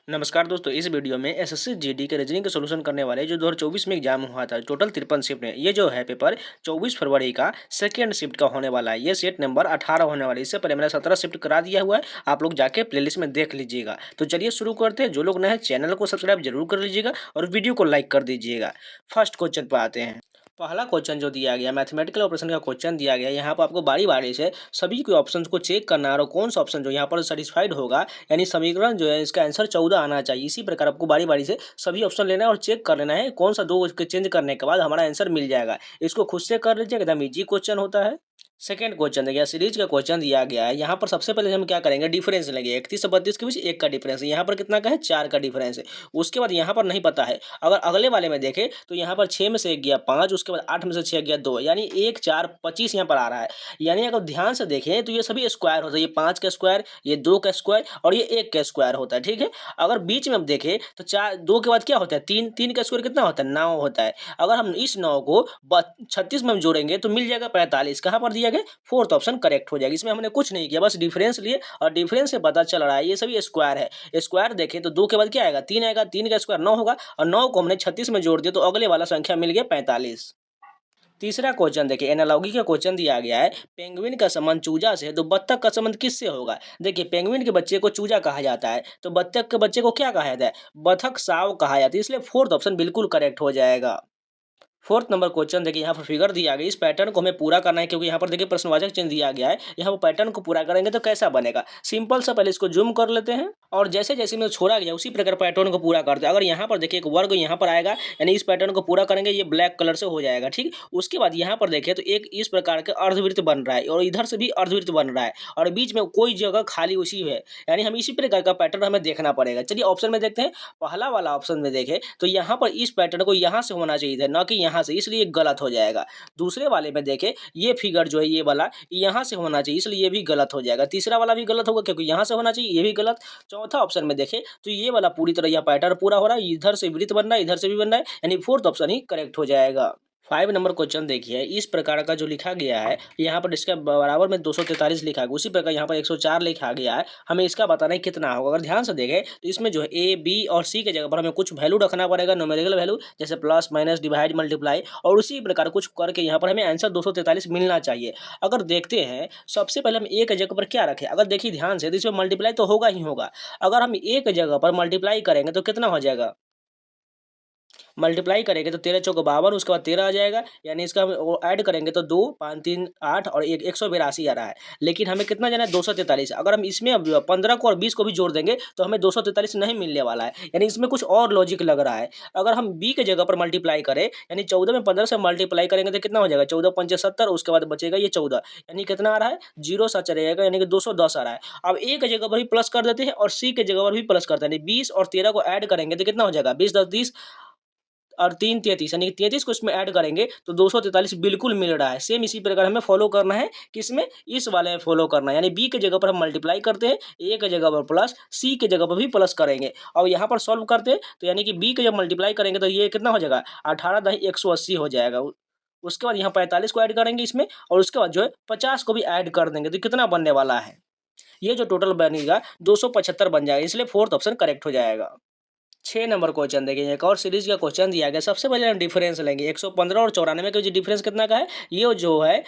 नमस्कार दोस्तों, इस वीडियो में एसएससी जीडी के रीजनिंग का सोल्यूशन करने वाले जो 2024 में एग्जाम हुआ था, टोटल 53 शिफ्ट में ये जो है पेपर 24 फरवरी का सेकेंड शिफ्ट का होने वाला है। ये सेट नंबर 18 होने वाला है। इससे पहले मैंने 17 शिफ्ट करा दिया हुआ है, आप लोग जाके प्लेलिस्ट में देख लीजिएगा। तो चलिए शुरू करते हैं। जो लोग नए हैं चैनल को सब्सक्राइब जरूर कर लीजिएगा और वीडियो को लाइक कर दीजिएगा। फर्स्ट क्वेश्चन पर आते हैं। पहला क्वेश्चन जो दिया गया मैथमेटिकल ऑपरेशन का क्वेश्चन दिया गया। यहाँ पर आपको बारी बारी से सभी के ऑप्शंस को चेक करना है और कौन सा ऑप्शन जो यहाँ पर सेटिस्फाइड होगा, यानी समीकरण जो है इसका आंसर 14 आना चाहिए। इसी प्रकार आपको बारी बारी से सभी ऑप्शन लेना है और चेक कर लेना है कौन सा दो चेंज करने के बाद हमारा आंसर मिल जाएगा। इसको खुद से कर लीजिए, एकदम ईजी क्वेश्चन होता है। सेकेंड क्वेश्चन देखिए, सीरीज का क्वेश्चन दिया गया है। यहाँ पर सबसे पहले हम क्या करेंगे, डिफरेंस लेंगे। 31 से 32 के बीच 1 का डिफरेंस है। यहाँ पर कितना का है, 4 का डिफरेंस है। उसके बाद यहाँ पर नहीं पता है। अगर अगले वाले में देखें तो यहाँ पर 6 में से 1 गया 5, उसके बाद 8 में से 6 गया 2, यानी 1 4 25 यहाँ पर आ रहा है। यानी अगर ध्यान से देखें तो ये सभी स्क्वायर होता है। ये 5 का स्क्वायर, ये 2 का स्क्वायर और ये 1 का स्क्वायर होता है। ठीक है। अगर बीच में हम देखें तो 4 2 के बाद क्या होता है, 3 3 का स्क्वायर कितना होता है, 9 होता है। अगर हम इस 9 को 36 में हम जोड़ेंगे तो मिल जाएगा 45। कहाँ पर दिया गया, फोर्थ ऑप्शन करेक्ट हो जाएगी। इसमें हमने कुछ नहीं किया, बस डिफरेंस लिए और डिफरेंस से पता चल रहा है ये सभी स्क्वायर है। स्क्वायर देखें तो 2 के बाद क्या आएगा, 3 आएगा। 3 का स्क्वायर 9 होगा और 9 को हमने 36 में जोड़ दिया तो अगले वाला संख्या मिल गया 45। तीसरा क्वेश्चन देखिए, एनालॉजी का क्वेश्चन दिया गया है। पेंगुइन का संबंध चूजा से है तो बत्तख का संबंध किससे होगा। देखिए, पेंगुइन के बच्चे को चूजा कहा जाता है तो बत्तख के बच्चे को क्या कहा जाता है, बतख साव कहा जाता है। इसलिए फोर्थ ऑप्शन बिल्कुल करेक्ट हो जाएगा। फोर्थ नंबर क्वेश्चन देखिए, यहाँ पर फिगर दिया गया। इस पैटर्न को हमें पूरा करना है क्योंकि यहाँ पर देखिए प्रश्नवाचक चिन्ह दिया गया है। यहाँ पर पैटर्न को पूरा करेंगे तो कैसा बनेगा, सिंपल सा पहले इसको जूम कर लेते हैं और जैसे जैसे में छोड़ा गया उसी प्रकार पैटर्न को पूरा करते हैं। अगर यहाँ पर देखिए एक वर्ग यहाँ पर आएगा, यानी इस पैटर्न को पूरा करेंगे, ये ब्लैक कलर से हो जाएगा। ठीक। उसके बाद यहाँ पर देखिए तो एक इस प्रकार का अर्धवृत्त बन रहा है और इधर से भी अर्धवृत्त बन रहा है और बीच में कोई जगह खाली उसी है, यानी हम इसी प्रकार का पैटर्न हमें देखना पड़ेगा। चलिए ऑप्शन में देखते हैं। पहला वाला ऑप्शन में देखें तो यहाँ पर इस पैटर्न को यहाँ से होना चाहिए था, न कि यहाँ से, इसलिए गलत हो जाएगा। दूसरे वाले में देखें, ये फिगर जो है ये वाला यहाँ से होना चाहिए, इसलिए ये भी गलत हो जाएगा। तीसरा वाला भी गलत होगा क्योंकि यहाँ से होना चाहिए, ये भी गलत। चौथा ऑप्शन में देखें तो ये वाला पूरी तरह यह पैटर्न पूरा हो रहा है, इधर से वृत्त बन रहा है, इधर से भी बन रहा है, यानी फोर्थ ऑप्शन ही करेक्ट हो जाएगा। 5 नंबर क्वेश्चन देखिए, इस प्रकार का जो लिखा गया है यहाँ पर इसका बराबर में 243 लिखा है, उसी प्रकार यहाँ पर 104 लिखा गया है। हमें इसका बताना है कितना होगा। अगर ध्यान से देखें तो इसमें जो है ए बी और सी के जगह पर हमें कुछ वैल्यू रखना पड़ेगा, न्यूमेरिकल वैल्यू, जैसे प्लस माइनस डिवाइड मल्टीप्लाई, और उसी प्रकार कुछ करके यहाँ पर हमें आंसर 243 मिलना चाहिए। अगर देखते हैं सबसे पहले हम एक जगह पर क्या रखें, अगर देखिए ध्यान से तो इसमें मल्टीप्लाई तो होगा ही होगा। अगर हम एक जगह पर मल्टीप्लाई करेंगे तो कितना हो जाएगा, मल्टीप्लाई करेंगे तो 13 चौक 52, उसके बाद 13 आ जाएगा, यानी इसका हम ऐड करेंगे तो 2 5 3 8 और 182 आ रहा है। लेकिन हमें कितना जाना है, 243। अगर हम इसमें 15 को और 20 को भी जोड़ देंगे तो हमें 243 नहीं मिलने वाला है, यानी इसमें कुछ और लॉजिक लग रहा है। अगर हम बी के जगह पर मल्टीप्लाई करें, यानी 14 में 15 से मल्टीप्लाई करेंगे तो कितना हो जाएगा, 14 पंचे 70, उसके बाद बचेगा ये 14, यानी कितना आ रहा है, 0 सा चलेगा, यानी कि 210 आ रहा है। अब ए के जगह पर भी प्लस कर देते हैं और सी के जगह पर भी प्लस करते हैं, 20 और 13 को ऐड करेंगे तो कितना हो जाएगा, 20 10 30 और 3 33, यानी कि 33 को इसमें ऐड करेंगे तो 243 बिल्कुल मिल रहा है। सेम इसी प्रकार हमें फॉलो करना है, किसमें, इस वाले में फॉलो करना है। यानी बी के जगह पर हम मल्टीप्लाई करते हैं, ए के जगह पर प्लस, सी के जगह पर भी प्लस करेंगे और यहाँ पर सॉल्व करते हैं तो यानी कि बी के जब मल्टीप्लाई करेंगे तो ये कितना हो जाएगा, 18 दही 180 हो जाएगा। उसके बाद यहाँ 45 को ऐड करेंगे इसमें और उसके बाद जो है 50 को भी ऐड कर देंगे तो कितना बनने वाला है, ये जो टोटल बनेगा 275 बन जाएगा। इसलिए फोर्थ ऑप्शन करेक्ट हो जाएगा। 6 नंबर क्वेश्चन देखिए, एक और सीरीज का क्वेश्चन दिया गया। सबसे पहले हम डिफरेंस लेंगे 115 और 94 का जो डिफरेंस कितना का है, ये जो है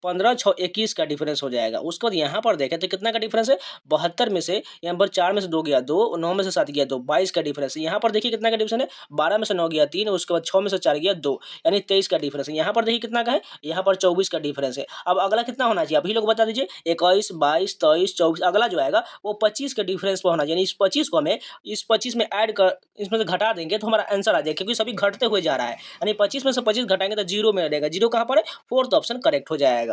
15 6 21 का डिफरेंस हो जाएगा। उसके बाद यहाँ पर देखें तो कितना का डिफरेंस है, 72 में से यहाँ पर 4 में से 2 गया 2, 9 में से 7 गया 2, 22 का डिफरेंस है। यहाँ पर देखिए कितना का डिफरेंस है, 12 में से 9 गया 3, उसके बाद 6 में से 4 गया 2, यानी 23 का डिफरेंस है। यहाँ पर देखिए कितना का है, यहाँ पर 24 का डिफरेंस है। अब अगला कितना होना चाहिए, अभी लोग बता दीजिए, 21 22 23 24, अगला जो आएगा वो 25 के डिफरेंस पर होना चाहिए। यानी इस 25 को हमें इस 25 में ऐड कर, इसमें से घटा देंगे तो हमारा आंसर आ जाएगा, क्योंकि सभी घटते हुए जा रहा है। यानी 25 में से 25 घटाएंगे तो 0 में रहेगा, 0 कहाँ पर है, फोर्थ ऑप्शन करेक्ट हो जाएगा।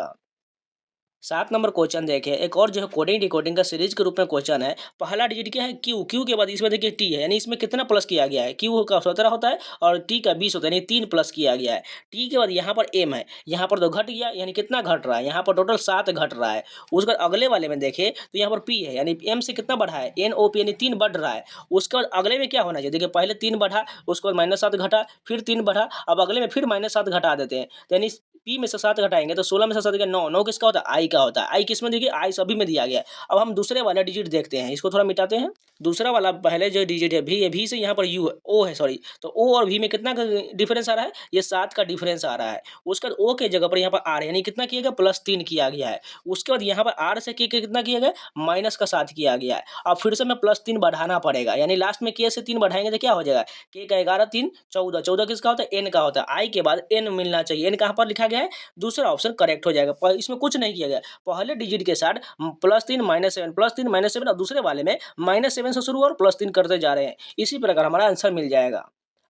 7 नंबर क्वेश्चन देखें, एक और जो है कोडिंग डिकोडिंग का सीरीज के रूप में क्वेश्चन है। पहला डिजिट क्या है, क्यू, क्यू के बाद इसमें देखिए टी है, यानी इसमें कितना प्लस किया गया है, क्यू का 17 होता है और टी का 20 होता है, यानी 3 प्लस किया गया है। टी के बाद यहाँ पर एम है, यहाँ पर तो घट गया, यानी कितना घट रहा है, यहाँ पर टोटल 7 घट रहा है। उसके बाद अगले वाले में देखें तो यहाँ पर पी है, यानी एम से कितना बढ़ा है, एन ओ पी, यानी 3 बढ़ रहा है। उसके बाद अगले में क्या होना चाहिए, देखिए पहले 3 बढ़ा, उसके बाद -7 घटा, फिर 3 बढ़ा, अब अगले में फिर -7 घटा देते हैं, तो यानी पी में से 7 घटाएंगे तो 16 में से 7 गया 9, 9 किसका होता है, आई का होता है। आई किस में देखिए, आई सभी में दिया गया है। अब हम दूसरे वाला डिजिट देखते हैं, इसको थोड़ा मिटाते हैं। दूसरा वाला पहले जो डिजिट है भी है, भी से यहाँ पर यू है, ओ है सॉरी, तो ओ और भी में कितना का डिफरेंस आ रहा है, ये 7 का डिफरेंस आ रहा है। उसके बाद ओ के जगह पर यहाँ पर आर यानी कितना किया गया, +3 किया गया है। उसके बाद यहाँ पर आर से के कितना किया गया, -7 किया गया है। अब फिर से हमें +3 बढ़ाना पड़ेगा, यानी लास्ट में के से 3 बढ़ाएंगे तो क्या हो जाएगा, के का 11 3 14, 14 किसका होता है, एन का होता है। आई के बाद एन मिलना चाहिए, एन कहाँ पर लिखा गया है, दूसरा ऑप्शन करेक्ट हो जाएगा। इसमें कुछ नहीं किया गया, पहले डिजिट के साथ +3 -7 +3 -7 और दूसरे वाले में -7 से शुरू और +3 करते जा रहे हैं। इसी प्रकार हमारा आंसर मिल जाएगा।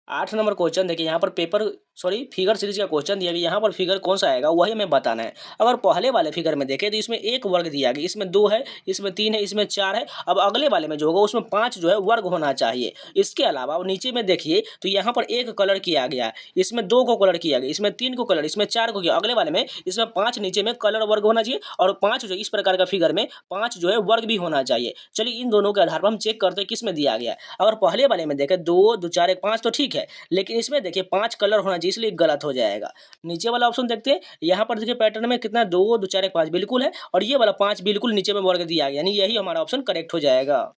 8 नंबर क्वेश्चन देखिए, यहाँ पर पेपर सॉरी फिगर सीरीज का क्वेश्चन दिया गया, यहाँ पर फिगर कौन सा आएगा वही हमें बताना है। अगर पहले वाले फिगर में देखें तो इसमें एक वर्ग दिया गया, इसमें 2 है, इसमें 3 है, इसमें 4 है। अब अगले वाले में जो होगा उसमें 5 जो है वर्ग होना चाहिए। इसके अलावा अब नीचे में देखिए तो यहाँ पर एक कलर किया गया, इसमें 2 को कलर किया गया, इसमें 3 को कलर, इसमें 4 को किया। अगले वाले में इसमें 5 नीचे में कलर वर्ग होना चाहिए और 5 जो इस प्रकार का फिगर में 5 जो है वर्ग भी होना चाहिए। चलिए इन दोनों के आधार पर हम चेक करते हैं किस में दिया गया है। अगर पहले वाले में देखें 2 2 4 1 5 तो ठीक है, लेकिन इसमें देखिए 5 कलर होना चाहिए, इसलिए गलत हो जाएगा। नीचे वाला ऑप्शन देखते हैं, यहाँ पर देखिए पैटर्न में कितना 2 2 4 1 5 बिल्कुल है, और ये वाला 5 बिल्कुल नीचे में वर्ग दिया गया, यानी यही हमारा ऑप्शन करेक्ट हो जाएगा।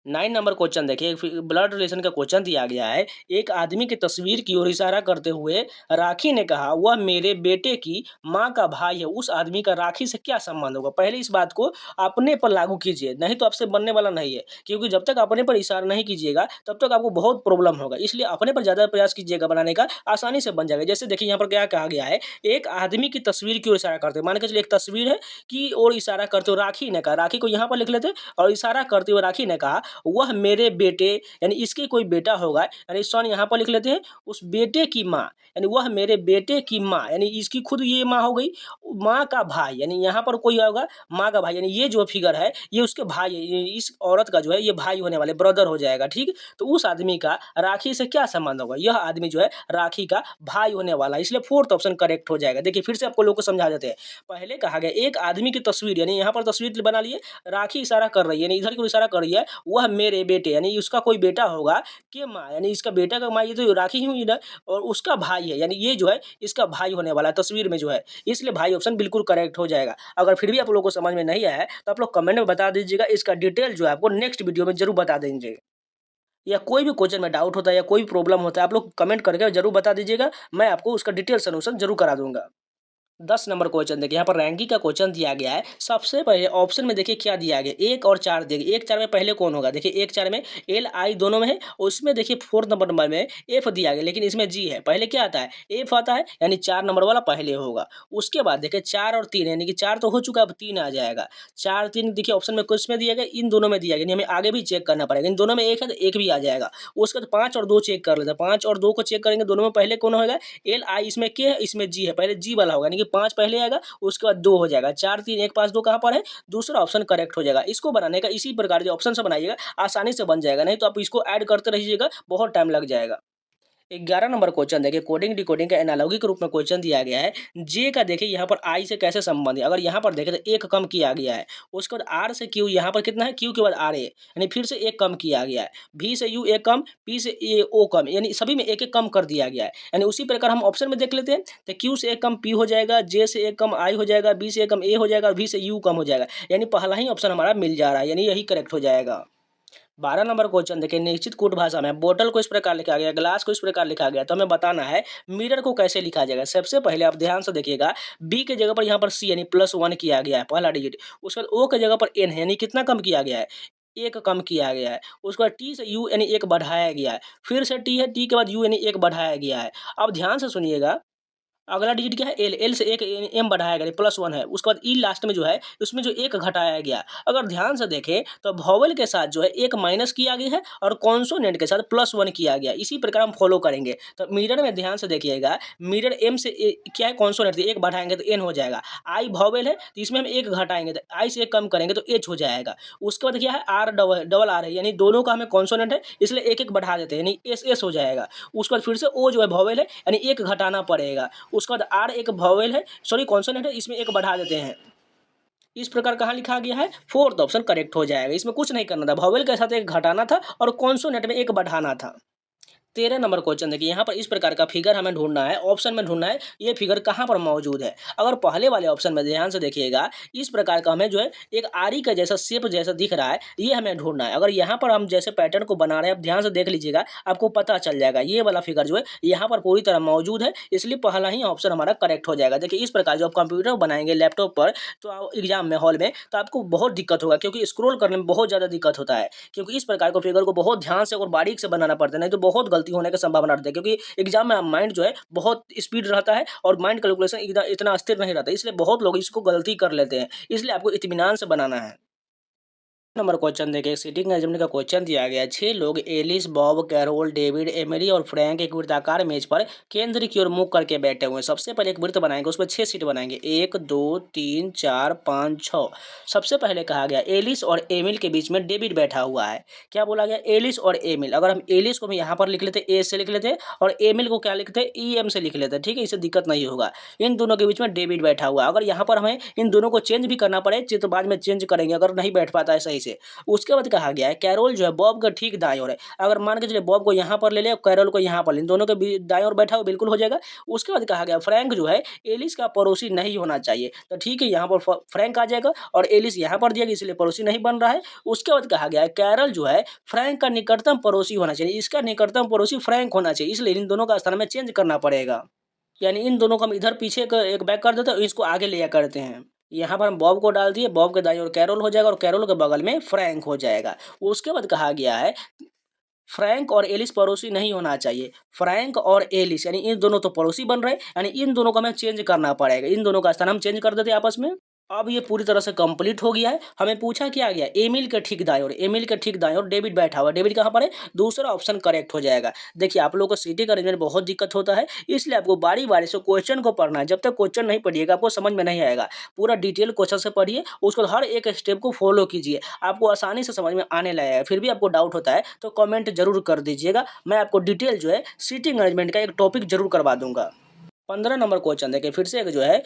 9 नंबर क्वेश्चन देखिए, ब्लड रिलेशन का क्वेश्चन दिया गया है। एक आदमी की तस्वीर की ओर इशारा करते हुए राखी ने कहा, वह मेरे बेटे की माँ का भाई है। उस आदमी का राखी से क्या संबंध होगा। पहले इस बात को अपने पर लागू कीजिए, नहीं तो आपसे बनने वाला नहीं है, क्योंकि जब तक अपने पर इशारा नहीं कीजिएगा तब तक आपको बहुत प्रॉब्लम होगा। इसलिए अपने पर ज़्यादा प्रयास कीजिएगा बनाने का, आसानी से बन जाएगा। जैसे देखिए यहाँ पर क्या कहा गया है, एक आदमी की तस्वीर की ओर इशारा करते हुए, मान के चलिए एक तस्वीर है की ओर इशारा करते हुए राखी ने कहा, राखी को यहाँ पर लिख लेते और इशारा करते हुए राखी ने कहा, वह मेरे बेटे, यानी इसके कोई बेटा होगा, यानी सन यहाँ पर लिख लेते हैं, उस बेटे की माँ, यानी वह मेरे बेटे की माँ, यानी इसकी खुद ये माँ हो गई, माँ का भाई, यानी यहाँ पर कोई होगा माँ का भाई, यानी ये जो फिगर है ये उसके भाई है, ये इस औरत का जो है ये भाई होने वाले, ब्रदर हो जाएगा। ठीक, तो उस आदमी का राखी से क्या संबंध होगा, यह आदमी जो है राखी का भाई होने वाला है, इसलिए फोर्थ ऑप्शन करेक्ट हो जाएगा। देखिए फिर से आपको लोग को समझा देते हैं। पहले कहा गया एक आदमी की तस्वीर, यानी यहाँ पर तस्वीर बना लिए, राखी इशारा कर रही है, यानी इधर की ओर इशारा कर रही है, वह मेरे बेटे, यानी उसका कोई बेटा होगा कि माँ, यानी इसका बेटा का माँ, ये तो राखी ही हुई ना, और उसका भाई है, यानी ये जो है इसका भाई होने वाला है तस्वीर में जो है, इसलिए भाई ऑप्शन बिल्कुल करेक्ट हो जाएगा। अगर फिर भी आप लोगों को समझ में नहीं आया है तो आप लोग कमेंट में बता दीजिएगा, इसका डिटेल जो है आपको नेक्स्ट वीडियो में जरूर बता देंगे। या कोई भी क्वेश्चन में डाउट होता है या कोई भी प्रॉब्लम होता है, आप लोग कमेंट करके जरूर बता दीजिएगा, मैं आपको उसका डिटेल सोल्यूशन जरूर करा दूंगा। 10 नंबर क्वेश्चन देखिए, यहाँ पर रैंकिंग का क्वेश्चन दिया गया है। सबसे पहले ऑप्शन में देखिए क्या दिया गया, 1 और 4 दिया गया। 1 4 में पहले कौन होगा, देखिए 1 4 में एल आई दोनों में है, उसमें देखिए 4 नंबर में एफ दिया गया, लेकिन इसमें जी है। पहले क्या आता है, एफ आता है, यानी 4 नंबर वाला पहले होगा। उसके बाद देखिए 4 और 3, यानी कि 4 तो हो चुका, अब 3 आ जाएगा। 4 3 देखिए ऑप्शन में कुछ में दिया गया, इन दोनों में दिया गया, यानी हमें आगे भी चेक करना पड़ेगा। इन दोनों में 1 है तो 1 भी आ जाएगा। उसके बाद 5 और 2 चेक कर लेते हैं, 5 और 2 को चेक करेंगे, दोनों में पहले कौन होगा, एल आई, इसमें के है, इसमें जी है, पहले जी वाला होगा, यानी कि 5 पहले आएगा, उसके बाद 2 हो जाएगा। 4 3 1 5 2 कहाँ पर है, दूसरा ऑप्शन करेक्ट हो जाएगा। इसको बनाने का इसी प्रकार जो ऑप्शन से बनाइएगा आसानी से बन जाएगा, नहीं तो आप इसको ऐड करते रहिएगा, बहुत टाइम लग जाएगा। 11 नंबर क्वेश्चन देखिए, कोडिंग डिकोडिंग का एनालॉगी के रूप में क्वेश्चन दिया गया है। जे का देखिए यहाँ पर आई से कैसे संबंध है, अगर यहाँ पर देखें तो एक कम किया गया है। उसके बाद आर से क्यू, यहाँ पर कितना है, क्यू के बाद आर ए, यानी फिर से एक कम किया गया है। भी से यू एक कम, पी से ए ओ कम, यानी सभी में एक एक कम कर दिया गया है। यानी उसी प्रकार हम ऑप्शन में देख लेते हैं, तो क्यू से एक कम पी हो जाएगा, जे से एक कम आई हो जाएगा, बी से एक कम ए हो जाएगा, वी से यू कम हो जाएगा, यानी पहला ही ऑप्शन हमारा मिल जा रहा है, यानी यही करेक्ट हो जाएगा। 12 नंबर क्वेश्चन देखिए, निश्चित कूट भाषा में बोतल को इस प्रकार लिखा गया, ग्लास को इस प्रकार लिखा गया, तो हमें बताना है मिरर को कैसे लिखा जाएगा। सबसे पहले आप ध्यान से देखिएगा, बी के जगह पर यहाँ पर सी यानी +1 किया गया है, पहला डिजिट। उसके बाद ओ के जगह पर एन है, यानी कितना कम किया गया है, एक कम किया गया है। उसके बाद टी से यू यानी एक बढ़ाया गया है, फिर से टी है, टी के बाद यू यानी एक बढ़ाया गया है। अब ध्यान से सुनिएगा, अगला डिजिट क्या है, एल, एल से एक एम बढ़ाया गया, +1 है। उसके बाद ई लास्ट में जो है उसमें जो एक घटाया गया। अगर ध्यान से देखें तो वॉवेल के साथ जो है एक माइनस किया गया है और कॉन्सोनेंट के साथ +1 किया गया। इसी प्रकार हम फॉलो करेंगे। तो मिरर में ध्यान से देखिएगा, मिरर एम से क्या है, कॉन्सोनेंट एक बढ़ाएंगे तो एन हो जाएगा। आई वॉवेल है तो इसमें हम एक घटाएंगे तो आई से एक कम करेंगे तो एच हो जाएगा। उसके बाद क्या है, आर डबल आर है, यानी दोनों का हमें कॉन्सोनेंट है, इसलिए एक एक बढ़ा देते हैं, यानी एस एस हो जाएगा। उसके बाद फिर से ओ जो है वॉवेल है, यानी एक घटाना पड़ेगा। उसके बाद आर एक वॉवेल है, सॉरी कॉन्सोनेंट है, इसमें एक बढ़ा देते हैं। इस प्रकार कहाँ लिखा गया है, फोर्थ ऑप्शन करेक्ट हो जाएगा। इसमें कुछ नहीं करना था, वॉवेल के साथ एक घटाना था और कॉन्सोनेंट में एक बढ़ाना था। 13 नंबर क्वेश्चन देखिए, यहाँ पर इस प्रकार का फिगर हमें ढूंढना है, ऑप्शन में ढूंढना है ये फिगर कहाँ पर मौजूद है। अगर पहले वाले ऑप्शन में ध्यान से देखिएगा, इस प्रकार का हमें जो है एक आरी का जैसा शेप जैसा दिख रहा है, ये हमें ढूंढना है। अगर यहाँ पर हम जैसे पैटर्न को बना रहे हैं, आप ध्यान से देख लीजिएगा, आपको पता चल जाएगा ये वाला फिगर जो है यहाँ पर पूरी तरह मौजूद है, इसलिए पहला ही ऑप्शन हमारा करेक्ट हो जाएगा। देखिए इस प्रकार जो आप कंप्यूटर बनाएंगे लैपटॉप पर, तो एग्जाम में हॉल में, तो आपको बहुत दिक्कत होगा, क्योंकि स्क्रॉल करने में बहुत ज़्यादा दिक्कत होता है, क्योंकि इस प्रकार को फिगर को बहुत ध्यान से और बारीक से बनाना पड़ता है, नहीं तो बहुत गलती होने की संभावना रहती है, क्योंकि एग्जाम में माइंड जो है बहुत स्पीड रहता है और माइंड कैलकुलेशन इतना स्थिर नहीं रहता, इसलिए बहुत लोग इसको गलती कर लेते हैं, इसलिए आपको इत्मीनान से बनाना है। नंबर क्वेश्चन देखिए, सीटिंग अरेंजमेंट का क्वेश्चन दिया गया। 6 लोग Alice, Bob, Carol, David, Emily और फ्रैंक एक वृत्ताकार मेज पर केंद्र की ओर मुख करके बैठे हुए हैं। सबसे पहले एक वृत्त बनाएंगे, उसमें 6 सीट बनाएंगे, 1 2 3 4 5 6। सबसे पहले कहा गया एलिस और एमिल के बीच में डेविड बैठा हुआ है। क्या बोला गया, एलिस और एमिल। अगर हम एलिस को भी यहाँ पर लिख लेते, ए से लिख लेते, और एमिल को क्या लिखते, ई एम से लिख लेते, ठीक है, इससे दिक्कत नहीं होगा। इन दोनों के बीच में डेविड बैठा हुआ है। अगर यहाँ पर हमें इन दोनों को चेंज भी करना पड़े, तो बाद में चेंज करेंगे अगर नहीं बैठ पाता है सही से। उसके बाद कहा गया है कैरोल जो है बॉब का ठीक दाईं ओर है। अगर मान के चलिए बॉब को यहाँ पर ले ले, कैरोल को यहाँ पर ले, इन दोनों के दाईं ओर बैठा हो, बिल्कुल हो जाएगा। उसके बाद कहा गया फ्रैंक जो है एलिस का पड़ोसी नहीं होना चाहिए, तो ठीक है, यहाँ पर फ्रैंक आ जाएगा, और एलिस यहाँ पर दिया गया इसलिए पड़ोसी नहीं बन रहा है। उसके बाद कहा गया है कैरल जो है फ्रैंक का निकटतम पड़ोसी होना चाहिए, इसका निकटतम पड़ोसी फ्रैंक होना चाहिए, इसलिए इन दोनों का स्थान में चेंज करना पड़ेगा। यानी इन दोनों को हम इधर पीछे एक बैक कर देते हैं, इसको आगे ले करते हैं। यहाँ पर हम बॉब को डाल दिए, बॉब के दाईं ओर कैरोल हो जाएगा, और कैरोल के बगल में फ्रैंक हो जाएगा। उसके बाद कहा गया है फ्रैंक और एलिस पड़ोसी नहीं होना चाहिए। फ्रैंक और एलिस यानी इन दोनों तो पड़ोसी बन रहे हैं, यानी इन दोनों को हमें चेंज करना पड़ेगा, इन दोनों का स्थान हम चेंज कर देते हैं आपस में। अब ये पूरी तरह से कंप्लीट हो गया है। हमें पूछा क्या गया, एमिल के ठीक दाईं ओर, एमिल के ठीक दाईं ओर डेविड बैठा हुआ, डेविड कहाँ पर है, दूसरा ऑप्शन करेक्ट हो जाएगा। देखिए आप लोगों को सीटी का अरेंजमेंट बहुत दिक्कत होता है, इसलिए आपको बारी बारी से क्वेश्चन को पढ़ना है। जब तक क्वेश्चन नहीं पढ़िएगा आपको समझ में नहीं आएगा। पूरा डिटेल क्वेश्चन से पढ़िए, उसको हर एक स्टेप को फॉलो कीजिए, आपको आसानी से समझ में आने लगेगा। फिर भी आपको डाउट होता है तो कमेंट जरूर कर दीजिएगा, मैं आपको डिटेल जो है सीटिंग अरेंजमेंट का एक टॉपिक जरूर करवा दूंगा। 15 नंबर क्वेश्चन देखिए, फिर से एक जो है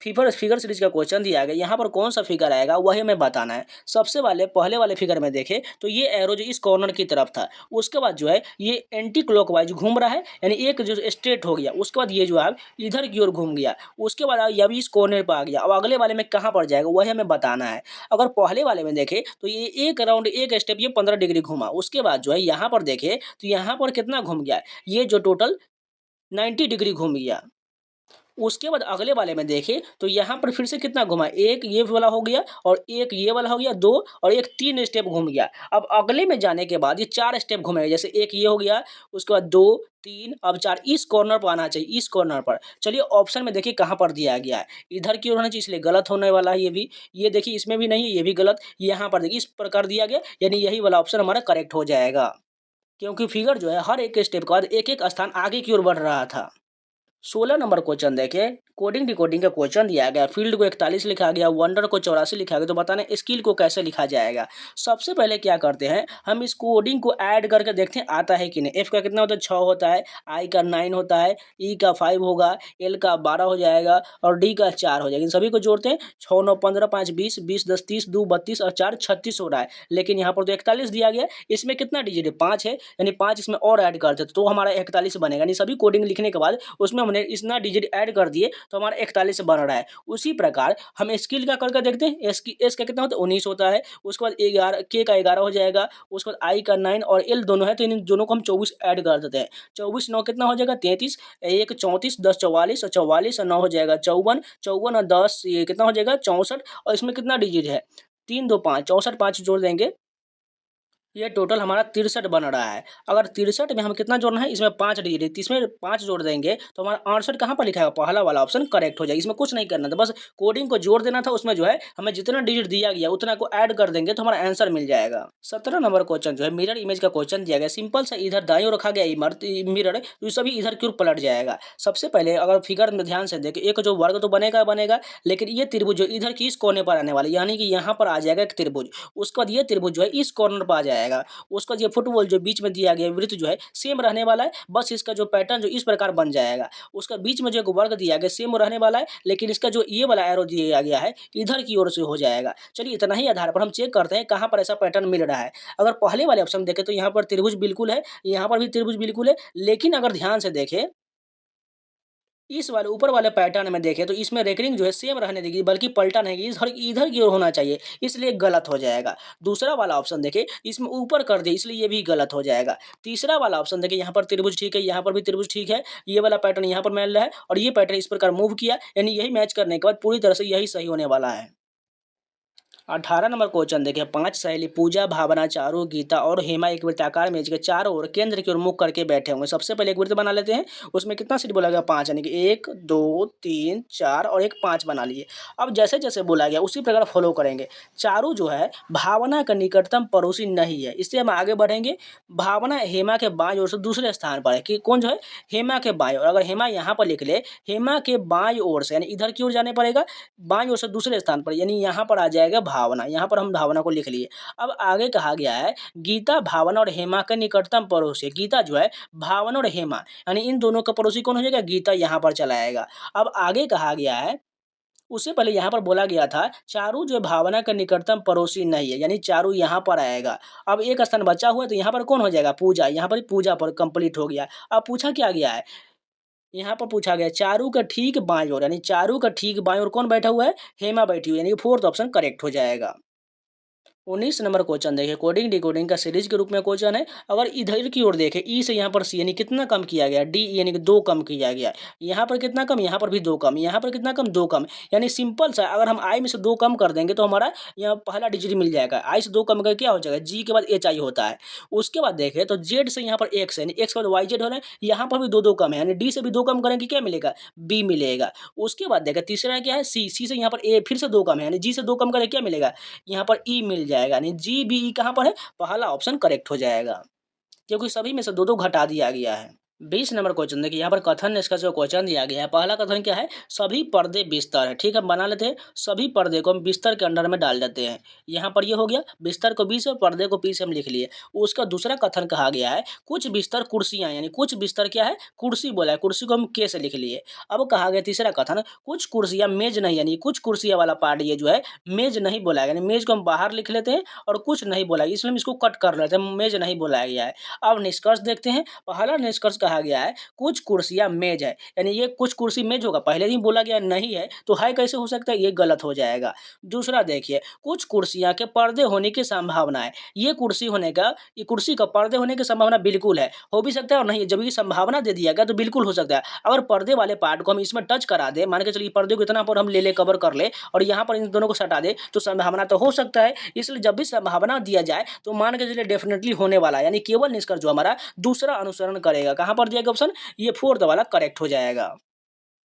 फिगर सीरीज का क्वेश्चन दिया गया। यहाँ पर कौन सा फिगर आएगा वही हमें बताना है। सबसे पहले वाले फिगर में देखें तो ये एरो जो इस कॉर्नर की तरफ था, उसके बाद जो है ये एंटी क्लॉकवाइज घूम रहा है, यानी एक जो स्ट्रेट हो गया, उसके बाद ये जो है इधर की ओर घूम गया, उसके बाद ये अभी इस कॉर्नर पर आ गया। अब अगले वाले में कहाँ पर जाएगा वही हमें बताना है। अगर पहले वाले में देखें तो ये एक राउंड एक स्टेप ये 15 डिग्री घूमा, उसके बाद जो है यहाँ पर देखें तो यहाँ पर कितना घूम गया, ये जो टोटल 90 डिग्री घूम गया। उसके बाद अगले वाले में देखें तो यहाँ पर फिर से कितना घुमा, एक ये वाला हो गया और एक ये वाला हो गया, 2 और एक 3 स्टेप घूम गया। अब अगले में जाने के बाद ये 4 स्टेप घूमेगा, जैसे एक ये हो गया, उसके बाद 2 3 अब 4, इस कॉर्नर पर आना चाहिए, इस कॉर्नर पर। चलिए ऑप्शन में देखिए कहाँ पर दिया गया है, इधर की ओर होना चाहिए, इसलिए गलत होने वाला है ये भी। ये देखिए इसमें भी नहीं है, ये भी गलत। यहाँ पर देखिए इस प्रकार दिया गया, यानी यही वाला ऑप्शन हमारा करेक्ट हो जाएगा, क्योंकि फिगर जो है हर एक स्टेप के बाद एक एक स्थान आगे की ओर बढ़ रहा था। 16 नंबर क्वेश्चन देखिए, कोडिंग डिकोडिंग का क्वेश्चन दिया गया। फील्ड को 41 लिखा गया, वंडर को 84 लिखा गया, तो बताना स्किल को कैसे लिखा जाएगा। सबसे पहले क्या करते हैं, हम इस कोडिंग को ऐड करके देखते हैं आता है कि नहीं। एफ का कितना होता है, 6 होता है, आई का 9 होता है, ई का 5 होगा, एल का 12 हो जाएगा, और डी का 4 हो जाएगा। इन सभी को जोड़ते हैं, 6 9 15 5 20 20 10 30 2 32 और 4 36 हो रहा है, लेकिन यहाँ पर तो 41 दिया गया। इसमें कितना डिजिट है, 5 है, यानी 5 इसमें और ऐड करते तो हमारा 41 बनेगा। यानी सभी कोडिंग लिखने के बाद उसमें हमने इतना डिजिट ऐड कर दिए तो हमारा 41 बन रहा है। उसी प्रकार हम स्किल का करके देखते हैं। एस का कितना होता है, 19 होता है। उसके बाद 11 के का 11 हो जाएगा, उसके बाद आई का 9 और एल दोनों है, तो इन दोनों को हम 24 ऐड कर देते हैं। 24 9 कितना हो जाएगा, 33, 1 34 10 44 और 44 और 9 हो जाएगा 54, 54 और 10 ये कितना हो जाएगा 64, और इसमें कितना डिजिट है, 3 2 5, 64 5 जोड़ देंगे, ये टोटल हमारा 63 बन रहा है। अगर 63 में हम कितना जोड़ना है, इसमें 5 डिजिट, इसमें 5 जोड़ देंगे तो हमारा 68 कहाँ पर लिखा है, पहला वाला ऑप्शन करेक्ट हो जाएगा। इसमें कुछ नहीं करना था, बस कोडिंग को जोड़ देना था। उसमें जो है हमें जितना डिजिट दिया गया उतना को ऐड कर देंगे तो हमारा आंसर मिल जाएगा। 17 नंबर क्वेश्चन जो है मिरर इमेज का क्वेश्चन दिया गया। सिंपल सा इधर दाईं ओर रखा गया मिरर, तो सभी इधर क्यों पलट जाएगा। सबसे पहले अगर फिगर में ध्यान से देखें, एक जो वर्ग तो बनेगा बनेगा, लेकिन ये त्रिभुज जो इधर की इस कोने पर आने वाला, यानी कि यहाँ पर आ जाएगा एक त्रिभुज, उसके बाद ये त्रिभुज जो है इस कॉर्नर पर आ जाएगा। जाएगा। उसका जो फुटबॉल जो बीच में दिया गया वृत्त जो है सेम रहने वाला है, बस इसका जो पैटर्न जो इस प्रकार बन जाएगा। उसका बीच में जो एक वर्ग दिया गया सेम रहने वाला है, लेकिन इसका जो ये वाला एरो दिया गया है इधर की ओर से हो जाएगा। चलिए इतना ही आधार पर हम चेक करते हैं कहाँ पर ऐसा पैटर्न मिल रहा है। अगर पहले वाले ऑप्शन देखें तो यहाँ पर त्रिभुज बिल्कुल है, यहाँ पर भी त्रिभुज बिल्कुल है, लेकिन अगर ध्यान से देखें इस वाले ऊपर वाले पैटर्न में देखें तो इसमें रेकरिंग जो है सेम रहने देगी, बल्कि पलटा नहीं, इधर इधर की ओर होना चाहिए, इसलिए गलत हो जाएगा। दूसरा वाला ऑप्शन देखें इसमें ऊपर कर दिया, इसलिए ये भी गलत हो जाएगा। तीसरा वाला ऑप्शन देखें यहाँ पर त्रिभुज ठीक है, यहाँ पर भी त्रिभुज ठीक है, ये वाला पैटर्न यहाँ पर मिल रहा है और ये पैटर्न इस प्रकार मूव किया, यानी यही मैच करने के बाद पूरी तरह से यही सही होने वाला है। 18 नंबर क्वेश्चन देखिए, 5 सहेली पूजा, भावना, चारू, गीता और हेमा एक वृत्ताकार मेज के चारों ओर केंद्र की ओर मुख करके बैठे होंगे। सबसे पहले एक वृत्त बना लेते हैं, उसमें कितना सीट बोला गया 5, यानी कि 1 2 3 4 और एक 5 बना लिए। अब जैसे जैसे बोला गया उसी प्रकार फॉलो करेंगे। चारू जो है भावना का निकटतम पड़ोसी नहीं है, इससे हम आगे बढ़ेंगे। भावना हेमा के बाईं ओर से दूसरे स्थान पर है, कि कौन जो है हेमा के बाईं ओर। अगर हेमा यहाँ पर लिख ले, हेमा के बाईं ओर से यानी इधर की ओर जाने पड़ेगा, बाईं ओर से दूसरे स्थान पर, यानी यहाँ पर आ जाएगा भावना, यहाँ पर हम भावना को लिख लिए। अब आगे कहा गया है गीता भावना और हेमा के निकटतम पड़ोसी। गीता जो है भावना और हेमा यानी इन दोनों का पड़ोसी कौन हो जाएगा, गीता यहाँ पर चला आएगा। अब आगे कहा गया है, उससे पहले यहाँ पर बोला गया था चारू जो भावना का निकटतम पड़ोसी नहीं है, यानी चारू यहाँ पर आएगा। अब एक स्थान बचा हुआ है तो यहाँ पर कौन हो जाएगा, पूजा, यहाँ पर पूजा पर कंप्लीट हो गया। अब पूछा क्या गया है, यहाँ पर पूछा गया चारू का ठीक बाईं ओर, यानी चारू का ठीक बाईं ओर कौन बैठा हुआ है, हेमा बैठी हुई है, यानी फोर्थ ऑप्शन करेक्ट हो जाएगा। 19 नंबर क्वेश्चन देखिए, कोडिंग डिकोडिंग का सीरीज के रूप में क्वेश्चन है। अगर इधर की ओर देखें ई से यहाँ पर सी यानी कितना कम किया गया, डी यानी कि 2 कम किया गया। यहाँ पर कितना कम, यहाँ पर भी 2 कम, यहाँ पर कितना कम, 2 कम, यानी सिंपल सा अगर हम आई में से 2 कम कर देंगे तो हमारा यहाँ पहला डिजिट मिल जाएगा। आई से 2 कम करके क्या हो जाएगा, जी के बाद एच आई होता है। उसके बाद देखें तो जेड से यहाँ पर एक्स है, यानी एक्स के बाद वाई जेड हो रहा है, यहाँ पर भी 2 कम है, यानी डी से भी 2 कम करेंगे क्या मिलेगा, बी मिलेगा। उसके बाद देखें तीसरा क्या है, सी, सी से यहाँ पर ए फिर से 2 कम है, यानी जी से 2 कम करें क्या मिलेगा, यहाँ पर ई मिल जाएगा, यानी जी बी ई कहाँ पर है, पहला ऑप्शन करेक्ट हो जाएगा, क्योंकि सभी में से 2 घटा दिया गया है। 20 नंबर क्वेश्चन देखिए, यहाँ पर कथन निष्कर्ष का क्वेश्चन दिया गया है। पहला कथन क्या है, सभी पर्दे बिस्तर है, ठीक है, बना लेते हैं। सभी पर्दे को हम बिस्तर के अंडर में डाल देते हैं, यहाँ पर ये हो गया, बिस्तर को बी से और पर्दे को पी से हम लिख लिए। उसका दूसरा कथन कहा गया है कुछ बिस्तर कुर्सियाँ, यानी कुछ बिस्तर क्या है, कुर्सी बोला है, कुर्सी को हम के से लिख लिए। अब कहा गया तीसरा कथन कुछ कुर्सियाँ मेज नहीं, यानी कुछ कुर्सियाँ वाला पार्ट ये जो है मेज नहीं बोला है, यानी मेज को हम बाहर लिख लेते हैं और कुछ नहीं बोला, इसलिए हम इसको कट कर लेते हैं, मेज नहीं बोला गया है। अब निष्कर्ष देखते हैं। पहला निष्कर्ष कहा गया है कुछ कुर्सियां मेज है, यानी ये कुछ कुर्सी मेज होगा, पहले ही बोला गया नहीं है तो है कैसे हो सकता है, ये गलत हो जाएगा। दूसरा देखिए कुछ कुर्सियां के पर्दे होने की संभावना है, ये कुर्सी होने का, ये कुर्सी का पर्दे होने की संभावना बिल्कुल है, हो भी सकता है और नहीं है। जब ये संभावना दे दिया गया तो बिल्कुल हो सकता है। अगर पर्दे वाले पार्ट को हम इसमें टच करा दे, मान के चलिए पर्दे को इतना पर हम ले ले कवर कर ले और यहाँ पर इन दोनों को सटा दे तो संभावना तो हो सकता है। इसलिए जब भी संभावना दिया जाए तो मान के चलिए डेफिनेटली होने वाला है, यानी केवल निष्कर्ष जो हमारा दूसरा अनुसरण करेगा। कहाँ पर दिया गया ऑप्शन, ये फोर्थ वाला करेक्ट हो जाएगा।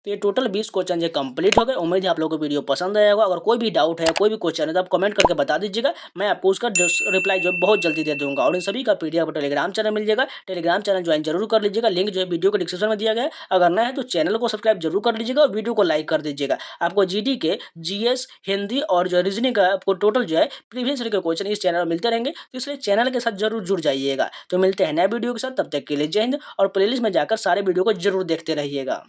तो ये टोटल 20 क्वेश्चन जो कंप्लीट हो गए। उम्मीद है आप लोगों को वीडियो पसंद आया होगा। अगर कोई भी डाउट है, कोई भी क्वेश्चन है तो आप कमेंट करके बता दीजिएगा, मैं आपको उसका रिप्लाई जो है बहुत जल्दी दे दूंगा। और इन सभी का पीडीएफ टेलीग्राम चैनल मिल जाएगा, टेलीग्राम चैनल ज्वाइन जरूर कर लीजिएगा, लिंक जो है वीडियो के डिस्क्रिप्शन में दिया गया है। अगर नया है तो चैनल को सब्सक्राइब जरूर कर लीजिएगा और वीडियो को लाइक कर दीजिएगा। आपको जीडी के, जीएस, हिंदी और जो रीजनिंग का आपको टोटल जो है प्रीवियस ईयर के क्वेश्चन इस चैनल में मिलते रहेंगे, तो इसलिए चैनल के साथ जरूर जुड़ जाइएगा। तो मिलते हैं नए वीडियो के साथ, तब तक के लिए जय हिंद। और प्लेलिस्ट में जाकर सारे वीडियो को जरूर देखते रहिएगा।